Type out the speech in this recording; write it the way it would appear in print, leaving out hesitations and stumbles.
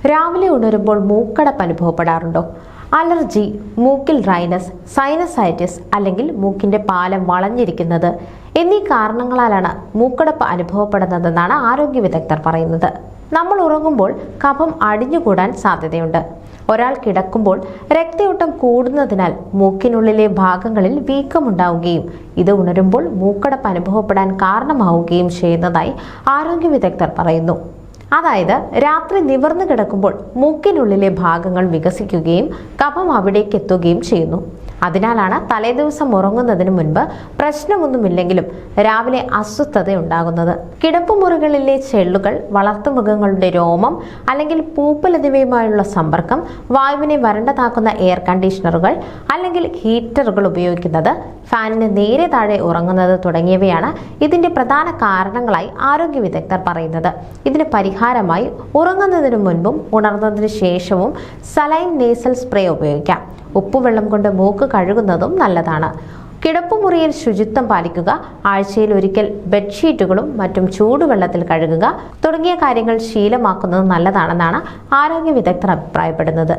രാവിലെ ഉണരുമ്പോൾ മൂക്കടപ്പ് അനുഭവപ്പെടാറുണ്ടോ? അലർജി, മൂക്കിൽ ഡ്രൈനസ്, സൈനസൈറ്റിസ് അല്ലെങ്കിൽ മൂക്കിന്റെ പാലം വളഞ്ഞിരിക്കുന്നത് എന്നീ കാരണങ്ങളാലാണ് മൂക്കടപ്പ് അനുഭവപ്പെടുന്നതെന്നാണ് ആരോഗ്യ വിദഗ്ധർ പറയുന്നത്. നമ്മൾ ഉറങ്ങുമ്പോൾ കഫം അടിഞ്ഞുകൂടാൻ സാധ്യതയുണ്ട്. ഒരാൾ കിടക്കുമ്പോൾ രക്തയോട്ടം കൂടുന്നതിനാൽ മൂക്കിനുള്ളിലെ ഭാഗങ്ങളിൽ വീക്കമുണ്ടാവുകയും ഇത് ഉണരുമ്പോൾ മൂക്കടപ്പ് അനുഭവപ്പെടാൻ കാരണമാവുകയും ചെയ്യുന്നതായി ആരോഗ്യ വിദഗ്ധർ പറയുന്നു. അതായത് രാത്രി നിവർന്നു കിടക്കുമ്പോൾ മൂക്കിനുള്ളിലെ ഭാഗങ്ങൾ വികസിക്കുകയും കഫം അവിടേക്ക് എത്തുകയും ചെയ്യുന്നു. അതിനാലാണ് തലേദിവസം ഉറങ്ങുന്നതിന് മുൻപ് പ്രശ്നമൊന്നുമില്ലെങ്കിലും രാവിലെ അസ്വസ്ഥത ഉണ്ടാകുന്നത്. കിടപ്പുമുറികളിലെ ചെള്ളുകൾ, വളർത്തുമൃഗങ്ങളുടെ രോമം അല്ലെങ്കിൽ പൂപ്പൽ എന്നിവയുമായുള്ള സമ്പർക്കം, വായുവിനെ വരണ്ടതാക്കുന്ന എയർ കണ്ടീഷണറുകൾ അല്ലെങ്കിൽ ഹീറ്ററുകൾ ഉപയോഗിക്കുന്നത്, ഫാനിന് നേരെ താഴെ ഉറങ്ങുന്നത് തുടങ്ങിയവയാണ് ഇതിന്റെ പ്രധാന കാരണങ്ങളായി ആരോഗ്യ വിദഗ്ധർ പറയുന്നത്. ഇതിന് പരിഹാരമായി ഉറങ്ങുന്നതിന് മുൻപും ഉണർന്നതിന് ശേഷവും സലൈൻ നേസൽ സ്പ്രേ ഉപയോഗിക്കാം. ഉപ്പുവെള്ളം കൊണ്ട് മൂക്ക് കഴുകുന്നതും നല്ലതാണ്. കിടപ്പുമുറിയിൽ ശുചിത്വം പാലിക്കുക, ആഴ്ചയിൽ ഒരിക്കൽ ബെഡ്ഷീറ്റുകളും മറ്റും ചൂടുവെള്ളത്തിൽ കഴുകുക തുടങ്ങിയ കാര്യങ്ങൾ ശീലമാക്കുന്നത് നല്ലതാണെന്നാണ് ആരോഗ്യ വിദഗ്ധർ അഭിപ്രായപ്പെടുന്നത്.